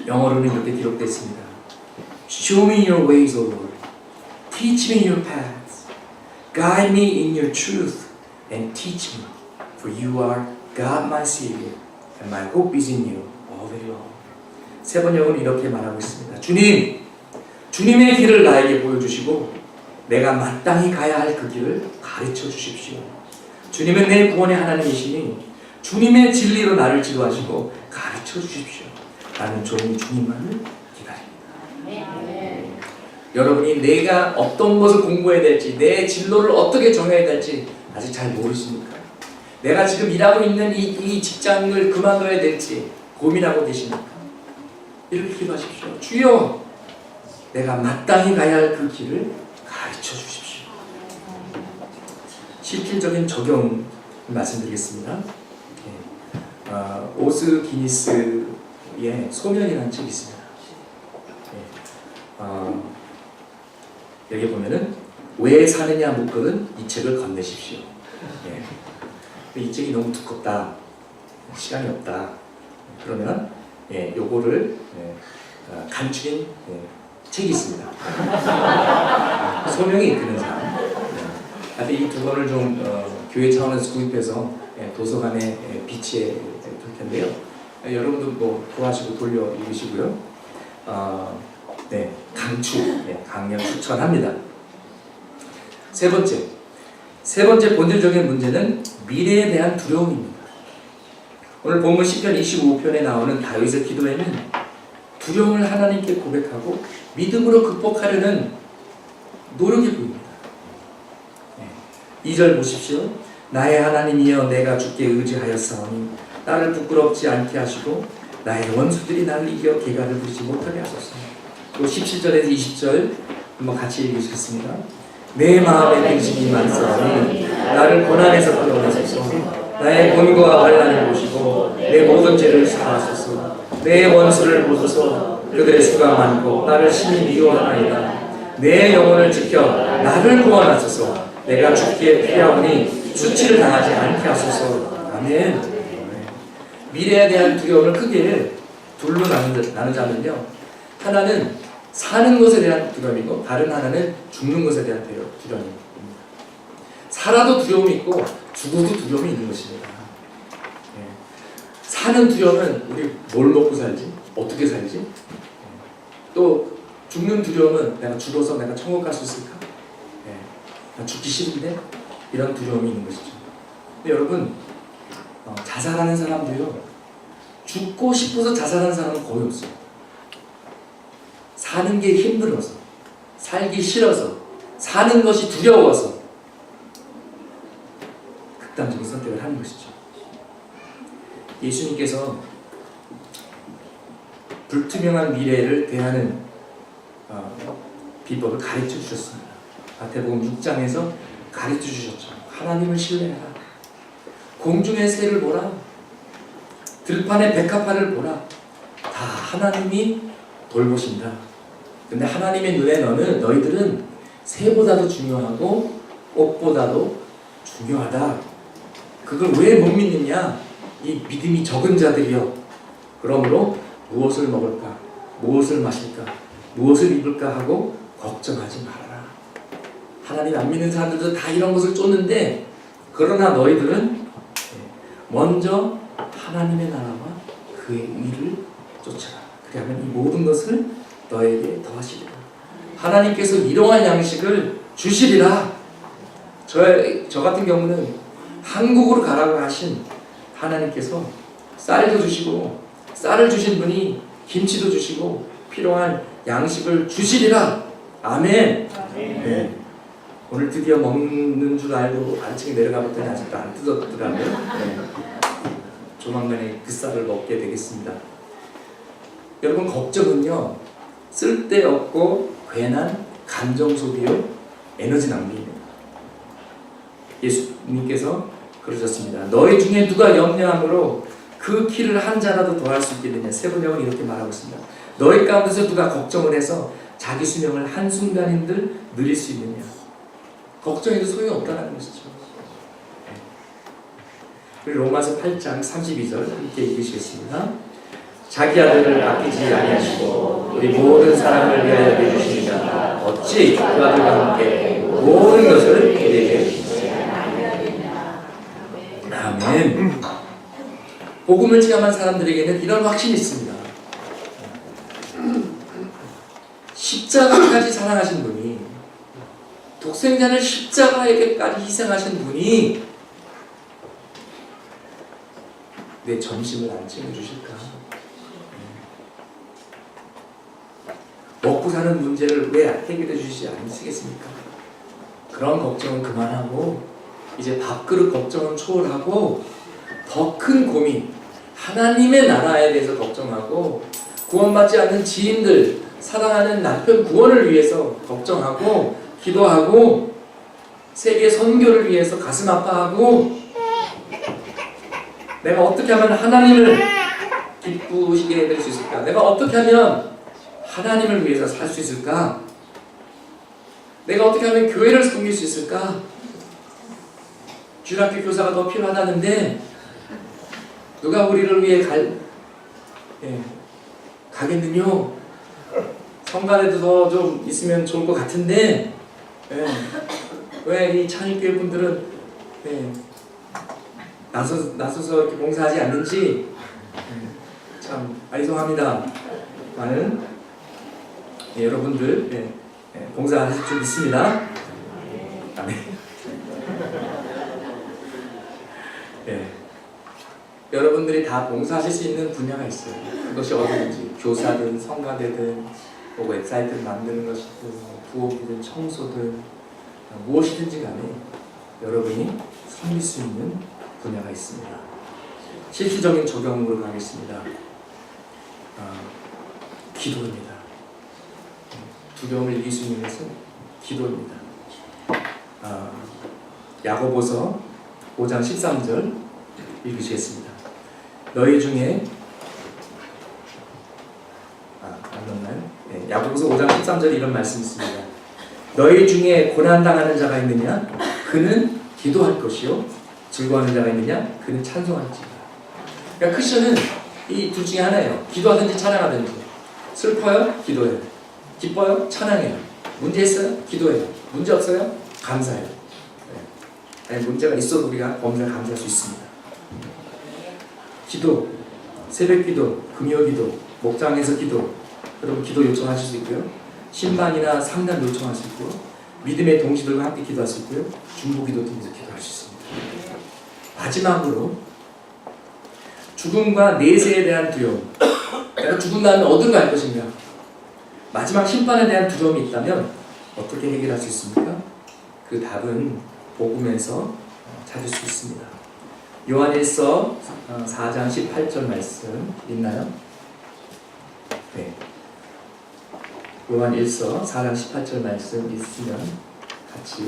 Speaker 1: 영어로는 이렇게 기록되어 있습니다. Show me your ways, O Lord. Teach me your paths. Guide me in your truth and teach me. For you are God my Savior and my hope is in you all day long. 세 번역은 이렇게 말하고 있습니다. 주님, 주님의 길을 나에게 보여주시고 내가 마땅히 가야 할 그 길을 가르쳐 주십시오. 주님은 내 구원의 하나님이시니 주님의 진리로 나를 지도하시고 가르쳐 주십시오. 나는 종이 주님만을 기다립니다. 여러분이 내가 어떤 것을 공부해야 될지, 내 진로를 어떻게 정해야 될지 아직 잘 모르십니까? 내가 지금 일하고 있는 이 직장을 그만둬야 될지 고민하고 계십니까? 이렇게 기도하십시오. 주여, 내가 마땅히 가야 할 그 길을 가르쳐 주십시오. 실질적인 적용 말씀드리겠습니다. 오스 기니스의 소면이라는 책이 있습니다. 여기 보면은 왜 사느냐 묻거든 이 책을 건네십시오. 이 책이 너무 두껍다, 시간이 없다, 그러면 요거를 간추린 책이 있습니다. 소명이 이끄는 삶. 하여튼 이 두 권을 좀 교회 차원에서 구입해서 도서관에 비치해 둘 텐데요. 여러분도 뭐 구하시고 돌려 읽으시고요. 강력 추천합니다. 세 번째 본질적인 문제는 미래에 대한 두려움입니다. 오늘 본문 시편 25편에 나오는 다윗의 기도에는 두려움을 하나님께 고백하고 믿음으로 극복하려는 노력이 보입니다. 2절 보십시오. 나의 하나님이여 내가 주께 의지하였사오니 나를 부끄럽지 않게 하시고 나의 원수들이 나를 이겨 개가를 부리지 못하게 하소서. 또 17절에서 20절 한번 같이 읽으시겠습니다. 내 마음에 근심이 많사오니 나를 고난에서 끌어내소서. 나의 곤고와 환난을 보시고 내 모든 죄를 사하소서. 내 원수를 보소서. 그들의 수가 많고 나를 심히 미워하나이다. 내 영혼을 지켜 나를 구원하소서. 내가 죽기에 피하오니 수치를 당하지 않게 하소서. 아멘. 미래에 대한 두려움을 크게 둘로 나누자면요, 하나는 사는 것에 대한 두려움이고 다른 하나는 죽는 것에 대한 두려움입니다. 살아도 두려움이 있고 죽어도 두려움이 있는 것입니다. 사는 두려움은 우리 뭘 먹고 살지? 어떻게 살지? 또 죽는 두려움은 내가 죽어서 내가 천국 갈 수 있을까? 나 죽기 싫은데? 이런 두려움이 있는 것이죠. 근데 여러분, 자살하는 사람도요, 죽고 싶어서 자살하는 사람은 거의 없어요. 사는 게 힘들어서, 살기 싫어서, 사는 것이 두려워서 극단적인 선택을 하는 것이죠. 예수님께서 불투명한 미래를 대하는 비법을 가르쳐 주셨습니다. 마태복음 6장에서 가르쳐 주셨죠. 하나님을 신뢰하라. 공중의 새를 보라. 들판의 백합화를 보라. 다 하나님이 돌보신다. 근데 하나님의 눈에 너희들은 새보다도 중요하고 꽃보다도 중요하다. 그걸 왜 못 믿느냐? 이 믿음이 적은 자들이여. 그러므로 무엇을 먹을까? 무엇을 마실까? 무엇을 입을까 하고 걱정하지 말아라. 하나님 안 믿는 사람들도 다 이런 것을 쫓는데, 그러나 너희들은 먼저 하나님의 나라와 그의 의를 쫓아라. 그러면 이 모든 것을 너에게 더하시리라. 하나님께서 일용할 양식을 주시리라. 저 같은 경우는 한국으로 가라고 하신 하나님께서 쌀도 주시고, 쌀을 주신 분이 김치도 주시고 필요한 양식을 주시리라. 아멘. 네. 오늘 드디어 먹는 줄 알고 아래층에 내려가 봤더니 아직도 안 뜯었더라고요. 네. 조만간에 그 쌀을 먹게 되겠습니다. 여러분, 걱정은요, 쓸데없고 괜한 감정 소비요, 에너지 낭비입니다. 예수님께서 그러셨습니다. 너희 중에 누가 염려함으로 그 키를 한 자라도 더할 수 있겠느냐. 세번역은 이렇게 말하고 있습니다. 너희 가운데서 누가 걱정을 해서 자기 수명을 한순간인들 늘릴 수 있느냐. 걱정해도 소용이 없다는 것이죠. 그리고 로마서 8장 32절 함께 읽으시겠습니다. 자기 아들을 아끼지 아니하시고 우리 모든 사람을 위하여 내주시니까 어찌 그 아들과 함께 모든 것을 우리에게 아멘. 복음을 체험한 사람들에게는 이런 확신이 있습니다. 십자가까지 사랑하신 분이, 독생자를 십자가에게까지 희생하신 분이 내 점심을 안 챙겨주실까? 먹고 사는 문제를 왜 해결해 주시지 않으시겠습니까? 그런 걱정은 그만하고 이제 밥그릇 걱정은 초월하고 더 큰 고민, 하나님의 나라에 대해서 걱정하고 구원받지 않는 지인들, 사랑하는 남편 구원을 위해서 걱정하고 기도하고 세계 선교를 위해서 가슴 아파하고 내가 어떻게 하면 하나님을 기쁘시게 해드릴 수 있을까? 내가 어떻게 하면 하나님을 위해서 살 수 있을까? 내가 어떻게 하면 교회를 섬길 수 있을까? 주일학교 교사가 더 필요하다는데 누가 우리를 위해 가겠느뇨? 성간에도 더 좀 있으면 좋을 것 같은데 왜 이 찬익교회 분들은 나서서 이렇게 봉사하지 않는지 참 아리송합니다. 많은 여러분들 봉사하실 줄 믿습니다. 아멘. 여러분들이 다 봉사하실 수 있는 분야가 있어요. 그것이 어디든지 교사든 성가대든 뭐 웹사이트를 만드는 것이든 부엌이든 청소든 무엇이든지 간에 여러분이 섬길 수 있는 분야가 있습니다. 실질적인 적용으로 가겠습니다. 기도입니다. 두려움을 이길 수 있는 것은 기도입니다. 야고보서 5장 13절 읽으시겠습니다. 너희 중에 야고보서 5장 13절에 이런 말씀이 있습니다. 너희 중에 고난당하는 자가 있느냐? 그는 기도할 것이요 즐거워하는 자가 있느냐? 그는 찬송할지니라. 그러니까 크리스천은 이 둘 중에 하나예요. 기도하든지 찬양하든지. 슬퍼요? 기도해요. 기뻐요? 찬양해요. 문제 있어요? 기도해요. 문제 없어요? 감사해요. 아니, 문제가 있어도 우리가 범사에 감사할 수 있습니다. 기도, 새벽 기도, 금요 기도, 목장에서 기도, 여러분 기도 요청하실 수 있고요. 신방이나 상담 요청할 수 있고요. 믿음의 동지들과 함께 기도할 수 있고요. 중보기도 통해서 기도할 수 있습니다. 마지막으로 죽음과 내세에 대한 두려움. 내가 죽은 다음에 어디로 갈 것인가? 마지막 심판에 대한 두려움이 있다면 어떻게 해결할 수 있습니까? 그 답은 복음에서 찾을 수 있습니다. 요한일서 4장 18절 말씀 있나요? 네. 요한일서 4장 18절 말씀 있으면 같이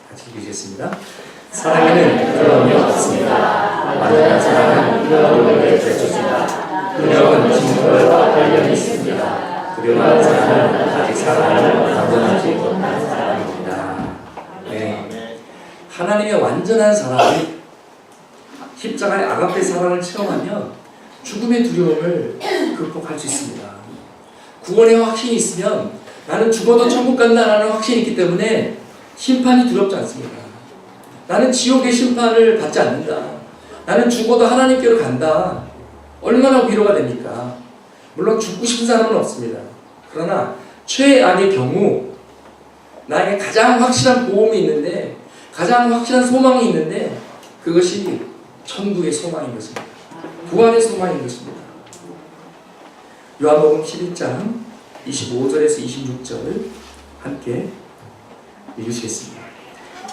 Speaker 1: 같이 읽으시겠습니다. 사랑에는 두려움이 없습니다. 완전한 사랑은 두려움을 제쳐줍니다. 두려움은 징벌과 관련이 있습니다. 두려워하는 사람은 아직 사랑을 완전하지 못한 사람입니다. 하나님의 완전한 사랑이 십자가의 아가페 사랑을 체험하면 죽음의 두려움을 극복할 수 있습니다. 구원의 확신이 있으면 나는 죽어도 천국 간다라는 확신이 있기 때문에 심판이 두렵지 않습니다. 나는 지옥의 심판을 받지 않는다. 나는 죽어도 하나님께로 간다. 얼마나 위로가 됩니까? 물론 죽고 싶은 사람은 없습니다. 그러나 최악의 경우 나에게 가장 확실한 보험이 있는데, 가장 확실한 소망이 있는데, 그것이 천국의 소망인 것입니다. 부활의 소망인 것입니다. 요한복음 11장 25절에서 26절 함께 읽으시겠습니다.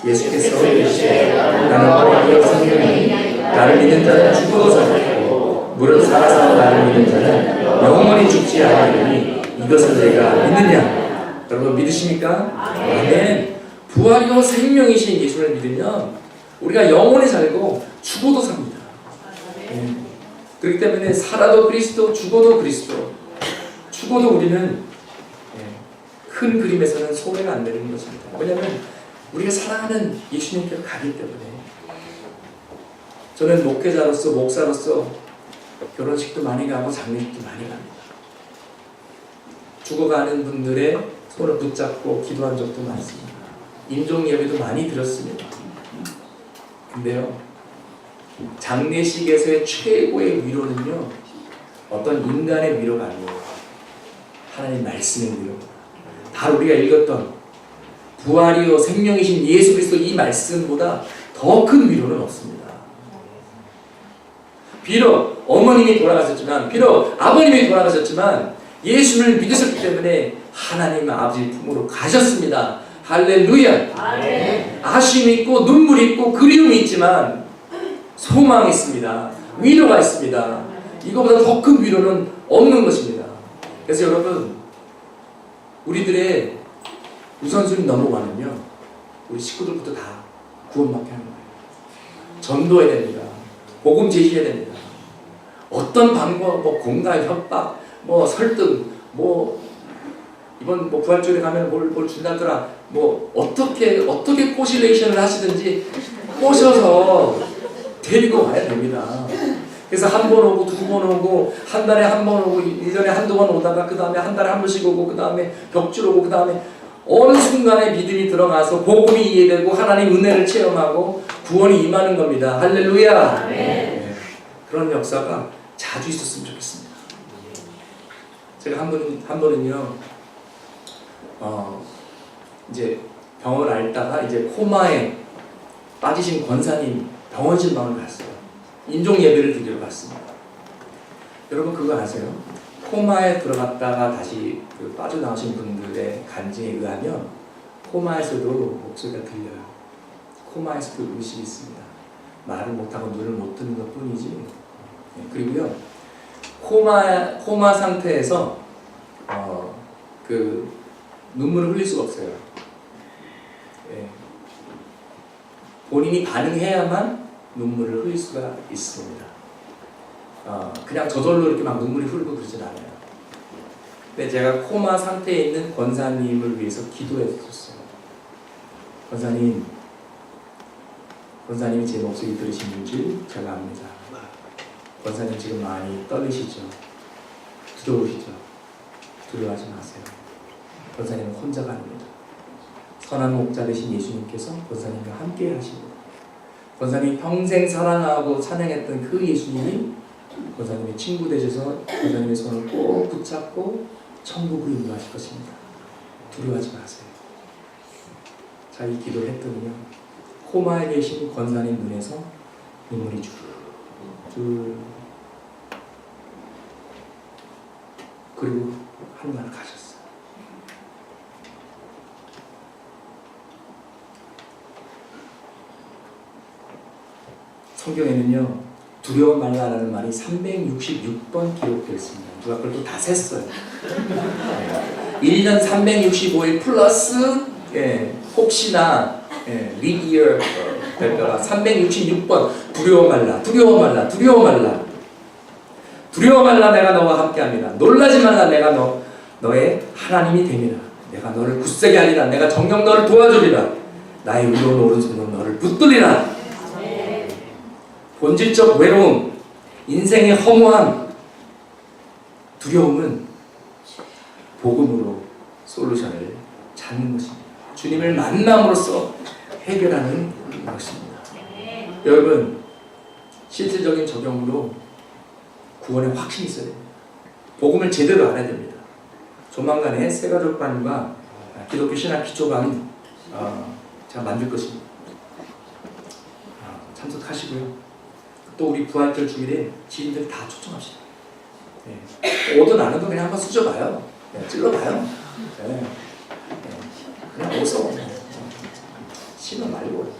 Speaker 1: 예수께서 이르시되 나는 부활이요 생명이니 나를 믿는 자는 죽어도 살겠고 무릇 살아서 나를 믿는 자는 영원히 죽지 아니하리니 이것을 내가 믿느냐? 여러분 믿으십니까? 아멘. 부활이요 생명이신 예수를 믿으면 우리가 영원히 살고 죽어도 삽니다. 그렇기 때문에 살아도 그리스도, 죽어도 그리스도. 죽어도 우리는 큰 그림에서는 소외가 안 되는 것입니다. 왜냐하면 우리가 사랑하는 예수님께로 가기 때문에. 저는 목회자로서, 목사로서 결혼식도 많이 가고 장례식도 많이 갑니다. 죽어가는 분들의 손을 붙잡고 기도한 적도 많습니다. 임종 예배도 많이 드렸습니다. 근데요, 장례식에서의 최고의 위로는요, 어떤 인간의 위로가 아니에요. 하나님 말씀의 위로. 바로 우리가 읽었던 부활이요 생명이신 예수 그리스도 이 말씀보다 더 큰 위로는 없습니다. 비록 어머님이 돌아가셨지만, 비록 아버님이 돌아가셨지만 예수를 믿으셨기 때문에 하나님 아버지 품으로 가셨습니다. 할렐루야. 아멘. 아쉬움이 있고 눈물이 있고 그리움이 있지만 소망이 있습니다. 위로가 있습니다. 이거보다 더 큰 위로는 없는 것입니다. 그래서 여러분, 우리들의 우선순위 넘어가면요, 우리 식구들부터 다 구원받게 하는 거예요. 전도해야 됩니다. 복음 제시해야 됩니다. 어떤 방법, 뭐 공갈, 협박, 뭐 설득, 뭐 이번 뭐 부활절에 가면 뭘 준다더라, 뭐 어떻게 포실레이션을 하시든지 꼬셔서 데리고 와야 됩니다. 그래서 한 번 오고 두 번 오고 한 달에 한 번 오고 1년에 한두 번 오다가 그 다음에 한 달에 한 번씩 오고 그 다음에 벽줄 오고 그 다음에 어느 순간에 믿음이 들어가서 복음이 이해되고 하나님 은혜를 체험하고 구원이 임하는 겁니다. 할렐루야. 네. 그런 역사가 자주 있었으면 좋겠습니다. 제가 한 번은요, 이제 병을 앓다가 이제 코마에 빠지신 권사님 병원 신방을 갔어요. 임종 예배를 드리러 갔습니다. 여러분 그거 아세요? 코마에 들어갔다가 다시 빠져나오신 분들의 간증에 의하면 코마에서도 목소리가 들려요. 코마에서도 의식이 있습니다. 말을 못하고 눈을 못 뜨는 것 뿐이지. 그리고요, 코마 상태에서 그 눈물을 흘릴 수가 없어요. 예. 본인이 반응해야만 눈물을 흘릴 수가 있습니다. 그냥 저절로 이렇게 막 눈물이 흐르고 그러진 않아요. 근데 제가 코마 상태에 있는 권사님을 위해서 기도해 줬어요. 권사님이 제 목소리 들으시는 줄 제가 압니다. 권사님 지금 많이 떨리시죠? 두려우시죠? 두려워하지 마세요. 권사님은 혼자가 아닙니다. 선한 목자 되신 예수님께서 권사님과 함께 하십니다. 권사님이 평생 사랑하고 찬양했던 그 예수님이 권사님의 친구 되셔서 권사님의 손을 꼭 붙잡고 천국으로 인도하실 것입니다. 두려워하지 마세요. 자, 이 기도를 했더니요, 코마에 계신 권사님 눈에서 눈물이 줄 그리고 하늘나라 가셨어요. 성경에는요, 두려워 말라라는 말이 366번 기록되어 있습니다. 누가 그걸 또 다 셌어요. 1년 365일 플러스 혹시나 리디어 될까봐 366번 두려워 말라, 두려워 말라, 두려워 말라, 두려워 말라, 내가 너와 함께합니다. 놀라지 말라, 내가 너의 하나님이 됩니다. 내가 너를 굳세게 하리라. 내가 정녕 너를 도와주리라. 나의 의로운 오른손으로 너를 붙들리라. 본질적 외로움, 인생의 허무함, 두려움은 복음으로 솔루션을 찾는 것입니다. 주님을 만남으로써 해결하는 것입니다. 여러분, 실질적인 적용으로 구원의 확신이 있어야 됩니다. 복음을 제대로 알아야 됩니다. 조만간에 새가족반과 기독교 신학 기초반 제가 만들 것입니다. 참석하시고요. 또 우리 부활절 주일에 지인들 다 초청합시다. 오든 안 오든 그냥 한번 수저봐요. 찔러봐요. 그냥 오서 신경 말고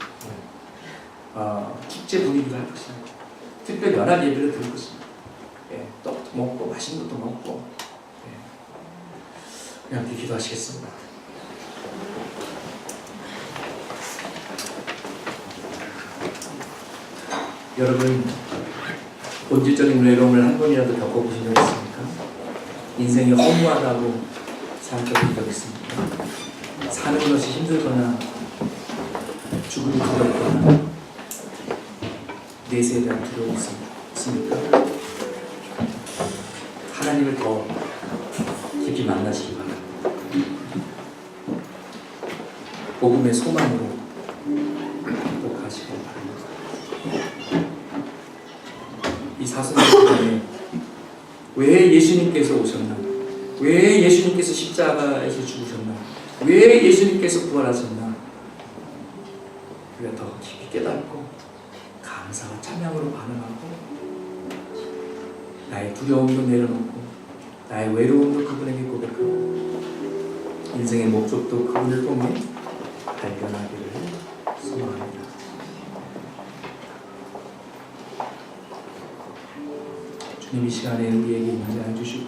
Speaker 1: 축제 분위기를 할 것입니다. 특별 연합 예배를 드릴 것입니다. 떡도 먹고 맛있는 것도 먹고 그냥 이렇게 기도하시겠습니다. 여러분, 본질적인 외로움을 한 번이라도 겪어보신 적 있습니까? 인생이 허무하다고 생각하신 적 있습니까? 사는 것이 힘들거나 죽음이 두렵거나 내세에 대한 두려움이 있습니까? 하나님을 더 깊이 만나시기 바랍니다. 복음의 소망으로 꼭 가시기 바랍니다. 이 사순절 시간에 왜 예수님께서 오셨나? 왜 예수님께서 십자가에서 죽으셨나? 왜 예수님께서 부활하셨나? 우리가 더 깊이 깨닫고 감사와 찬양으로 반응하고 나의 두려움도 내려놓고 나의 외로움도 그분에게 고백하고 인생의 목적도 그분을 통해 발견하기를 소망합니다. 주님 이 시간에 우리에게 임재해 주시고